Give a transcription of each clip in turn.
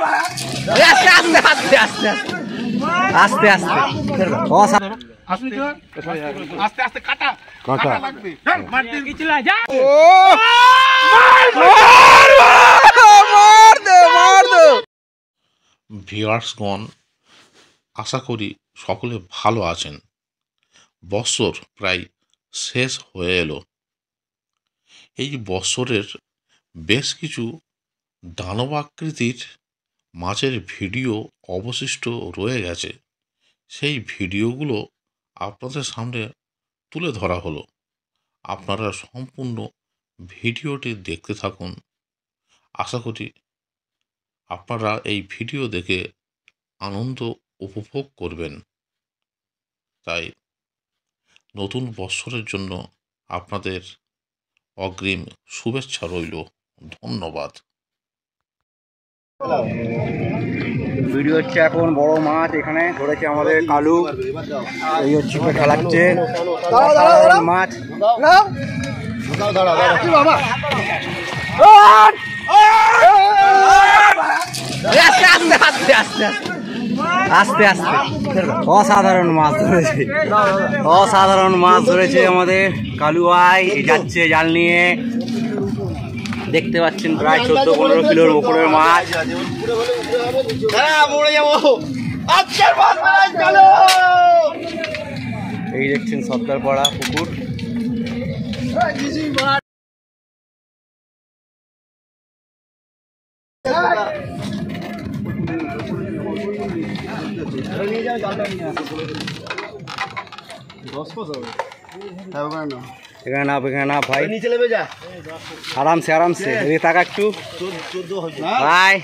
আস্তে আস্তে আস্তে আস্তে আস্তে কাটা কাটা লাগবে মার দে কিচলা যা মার দে ভিউয়ার্সগণ, আশা করি সকলে ভালো আছেন। বৎসর প্রায় শেষ হয়ে এলো। এই বৎসরের বেশ কিছু দানবাকৃতির মাছের ভিডিও অবশিষ্ট রয়ে গেছে। সেই ভিডিওগুলো আপনাদের সামনে তুলে ধরা হলো। আপনারা সম্পূর্ণ ভিডিওটি দেখতে থাকুন। আশা করি আপনারা এই ভিডিও দেখে আনন্দ উপভোগ করবেন। তাই নতুন বৎসরের জন্য আপনাদের অগ্রিম শুভেচ্ছা রইল। ধন্যবাদ। ভিডিও হচ্ছে এখন বড় মাছ এখানে ধরেছে আমাদের কালু। এই হচ্ছে খেলাচ্ছে মাছ। আস্তে আস্তে অসাধারণ মাছ ধরেছে, অসাধারণ মাছ ধরেছে আমাদের কালু ভাই। যাচ্ছে জাল নিয়ে, দেখতে পাচ্ছেন প্রায় 14-15 কিলোর উপরের মাছ। এই দেখছেন সর্দারপাড়া পুকুর। এখানে না ভাই, আরামসে আরামসে টাকা একটু ভাই।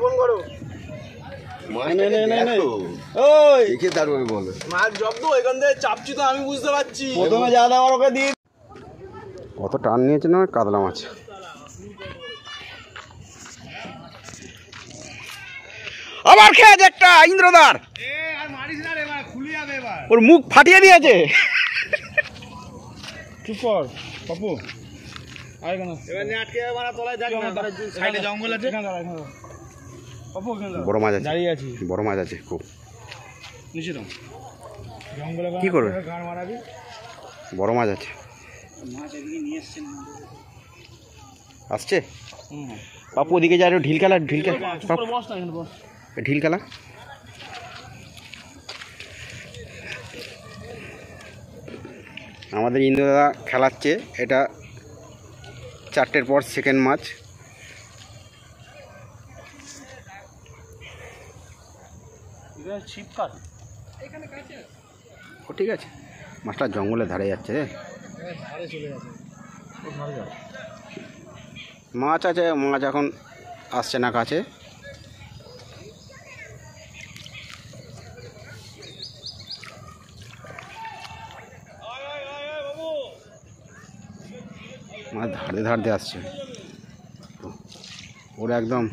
ফোন করো আমি বুঝতে পারছি। কত টান নিয়েছে না কাতলা মাছ। আবার খেয়েছে একটা ইন্দ্রদার, ওর মুখ ফাটিয়ে দিয়েছে। চুপ কর পাপু, বড় মাছ আছে, বড় মাছ আছে খুব। কি করবে, বড় মাছ আছে, আসছে পাপু। ওদিকে যা, ঢিল খেলা, ঢিল খেলা, ঢিল খেলা। আমাদের ইন্দ্রদা খেলাচ্ছে। এটা 4টের পর সেকেন্ড মাছ। ও ঠিক আছে, মাছটা জঙ্গলে ধারে যাচ্ছে রে। মাছ আছে, মাছ এখন আসছে না কাছে। মাছ ধারতে ধারতে আসছে, ওরা একদম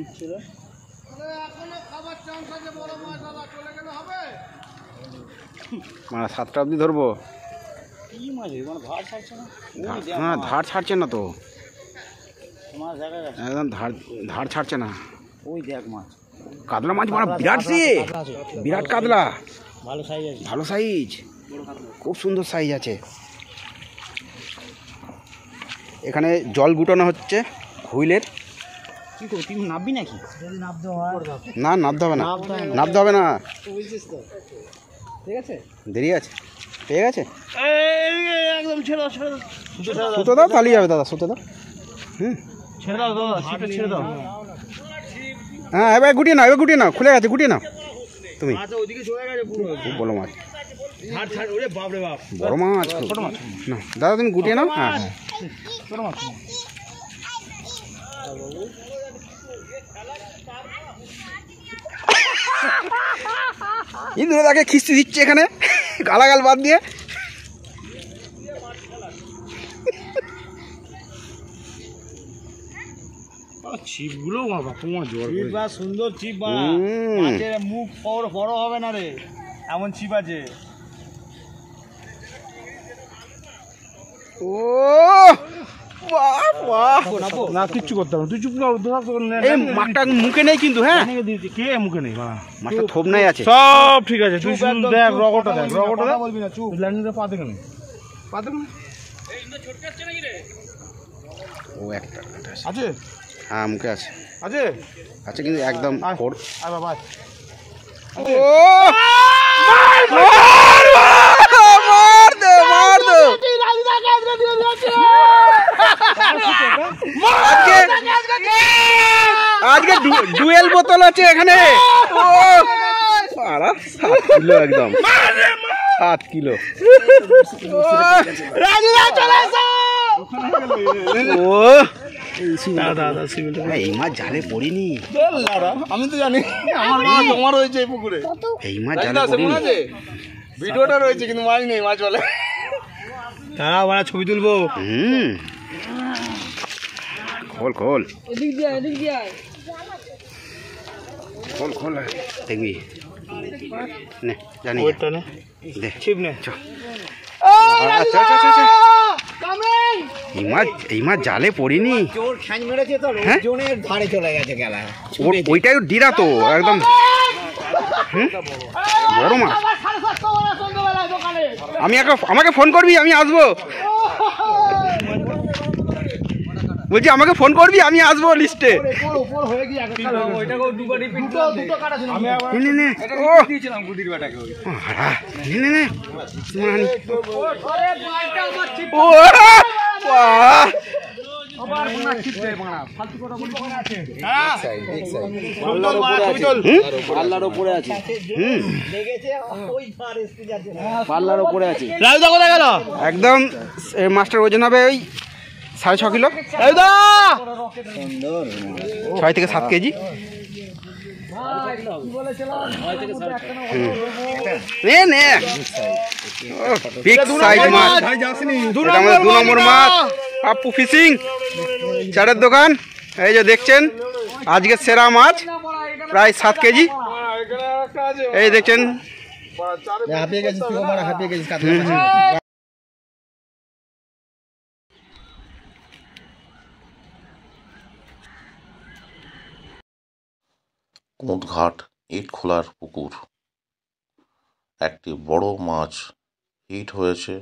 মানে 7টা অবধি ধরবো। হ্যাঁ, ধার ছাড়ছে না তো, একদম ধার ছাড়ছে না। ওই দেখ মাছ, কাতলা মাছ মানে বিরাট, বিরাট কাতলা, ভালো সাইজ, খুব সুন্দর সাইজ আছে। এখানে জল গুটানো হচ্ছে হুইলের। কি করবি, তুই নামবি নাকি? না, নামতে হবে না, নামতে হবে না, ঠিক আছে, দেরি আছে, ঠিক আছে। সুতো দাও, তাহলেই যাবে দাদা, সুতো দাও। ছেড়ে দাও দাদা, ছেড়ে দাও। হ্যাঁ, এবার গুটিয়ে নাও, এবার গুটিয়ে নাও, খুলে গেছে, গুটিয়ে নাও তুমি। খুব বড় মাছ, বড় মাছ, না দাদা তুমি গুটিয়ে নাও। হ্যাঁ হ্যাঁ, ইন্দ্রদাকে খিস্তি দিচ্ছে এখানে গালাগাল বাদ দিয়ে। ছিপগুলো সুন্দর ছিপ, মুখ বড় হবে না রে, এমন ছিপ আছে। ও না কিচ্ছু করতে হবে, তুই চুপ কর। এই মাছটা মুখে নেই কিন্তু, হ্যাঁ কে মুখে নেই মাছটা থোপ নাই আছে, সব ঠিক আছে। তুই শুধু দেখ রগটা, দেখ রগটা বলবি না, চুপ। ল্যান্ডিংটা পা দেখে নে, পা দেখে নে। ও একটা আছে, হ্যাঁ মুখে আছে, আছে আছে কিন্তু একদম আয় বাবা। আজকে ডুয়েল বোতল আছে এখানে, 7 কিলো, একদম 7 কিলো। এই মাছ জালে পড়িনি, আমি তো জানি আমার মাছ তোমার হয়েছে এই পুকুরে। এই মাছ জালে পড়িনি, ভিডিওটা রয়েছে কিন্তু মাছ নেই, মাছ বলে তারা ওরা ছবি তুলবো। খোল খোল খোল খোল দেখবি নে, জানি দে ছিপ নে। আচ্ছা আচ্ছা আচ্ছা, এই মাছ জালে পড়িনি, হ্যাঁ ধারে চলে গেছে গেলা, ওইটাই ডিরা তো একদম বড় মাছ। আমাকে ফোন করবি, আমি আসবো, বলছি আমাকে ফোন করবি, আমি আসবো লিস্টে। পাল্লার উপরে আছে, পাল্লার উপরে আছে একদম। মাছটার ওজন হবে ওই 6.5 কিলো, 6 থেকে 7 কেজি। বিগ সাইজ মাছ, 2 নম্বর মাছ। পাপ্পু ফিশিং চারের দোকান, এই যে দেখছেন আজকে সেরা মাছ, প্রায় 7 কেজি। এই দেখছেন কুঁদঘাট ইট খোলার পুকুর, একটি বড় মাছ হিট হয়েছে,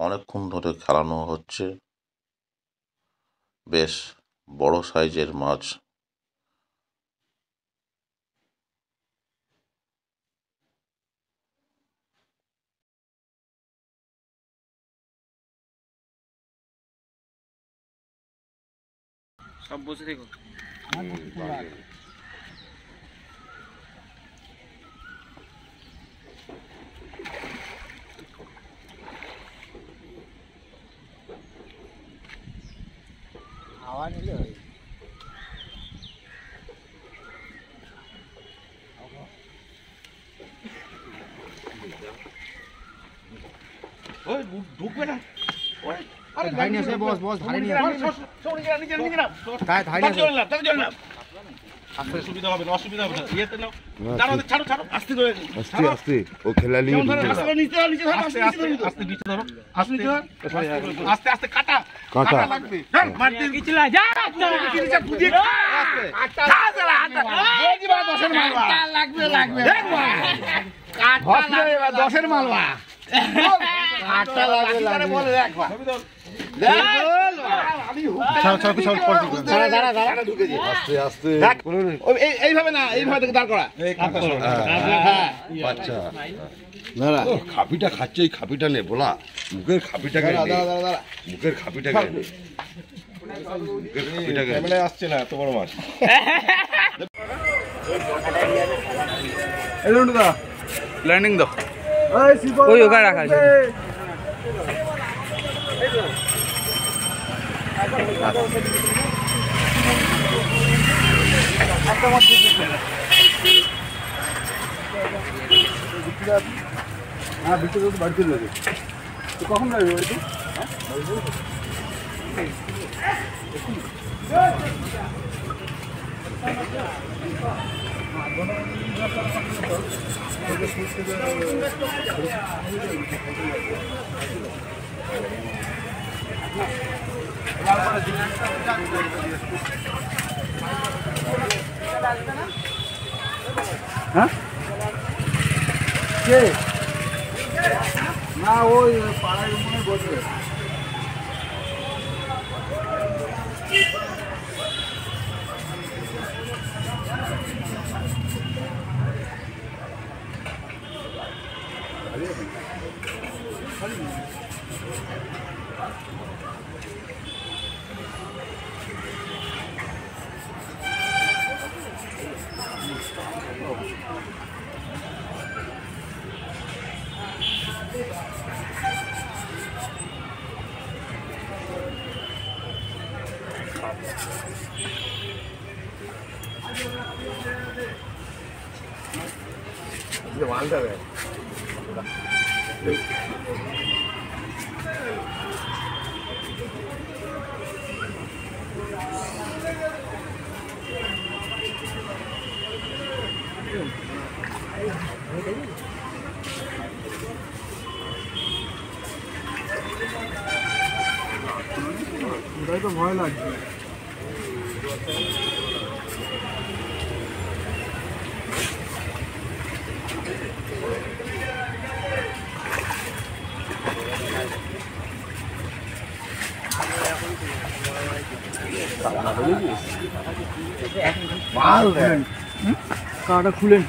অনেকক্ষণ ধরে খেলানো হচ্ছে, বেশ বড় সাইজের মাছ। সব বসে দেখো, হাওয়া নিলে ঢুকবে না। ধাই নিয়ে আসে বস, বস ধাই নিয়ে আসে, সুবিধা হবে না, অসুবিধা হবে না। ইয়েতে নাও, ছাড়ো ছাড়ো, আস্তে ধরে, আস্তে আস্তে ও খেলা নিয়ে নিচে ধরো, নিচে ধরো, আস্তে আস্তে নিচে ধরো, আস্তে নিচে ধরো, আস্তে আস্তে কাটা কাটা লাগবে, মার দিয়ে কি চলা যা, কি নিচে খুঁজে আস্তে কাটা যা, এই দিবা 10 এর মালবা লাগবে লাগবে, কাটা লাগবে 10 এর মালবা, কাটা লাগবে লাগবে বলে দেখবা, এইভাবে না, এইভাবে দাঁড় করা, খাপিটা খাচ্ছে, এই খাপিটা নে বলা, মুখের খাপিটাকে মুখের খাপিটাকে আসছে না এত বড় মাছ। ল্যান্ডিং দাও, ওই ওখানে রাখা আছে। কখন যাবে বাড়িতে? হ্যাঁ কে না ওই পাড়ায় মনে বসবে তো ভয় লাগছে কাটা খুলেন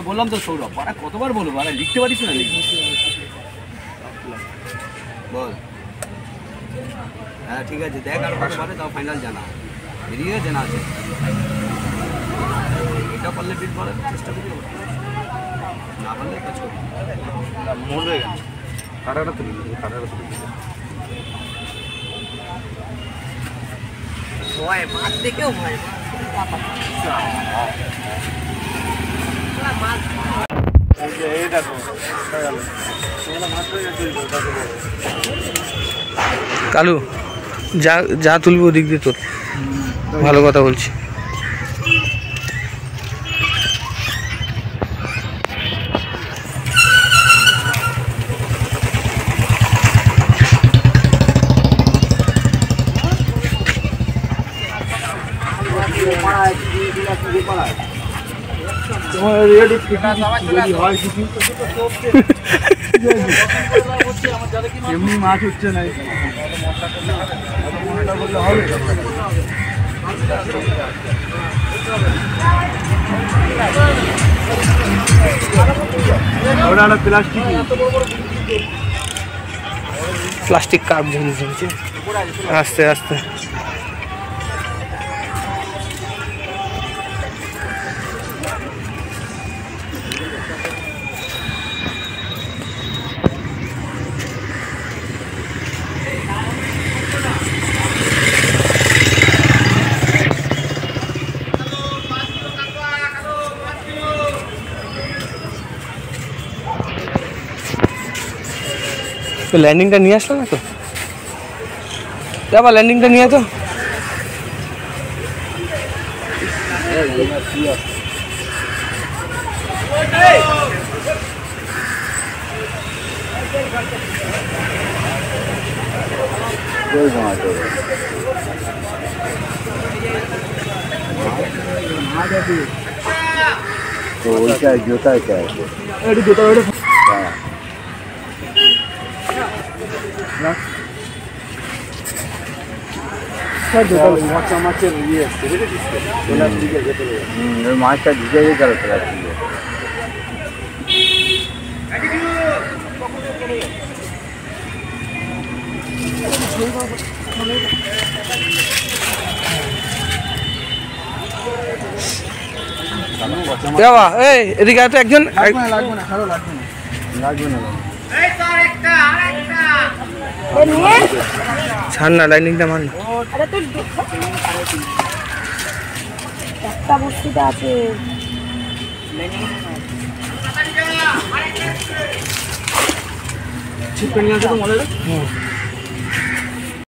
বললাম তো সৌরভ বাড়া কতবার বলবো বাড়া লিখতে পারিস না লিখবি বল হ্যাঁ ঠিক আছে দেখ আর কতবারে তাও ফাইনাল জানা বেরিয়ে জানা আছে এটা পারলে বিট করার চেষ্টা করি না পারলে কাজ করি মরে গেছে কাটাটা তুলি ভয় মাছ দেখেও ভয় কালু যা যা তুলবি ওদিক দিয়ে তোর ভালো কথা বলছি এমনি মাছ হচ্ছে না প্লাস্টিক কাপ জিনিস হচ্ছে আস্তে আস্তে ল্যান্ডিংটা নিয়ে আসলো না তো আবার ল্যান্ডিংটা নিয়ে তো तो वैसा जोता है क्या जोता মাছের ইয়ে মাছটা ঢুকে গেল এই এদিকে তো একজন লাগবে না খারাপ লাগবে না লাগবে না ছাড় না লাইনিংটা মান একটা বস্তুতে আছে ছিপে নিয়ে আসো তো মনে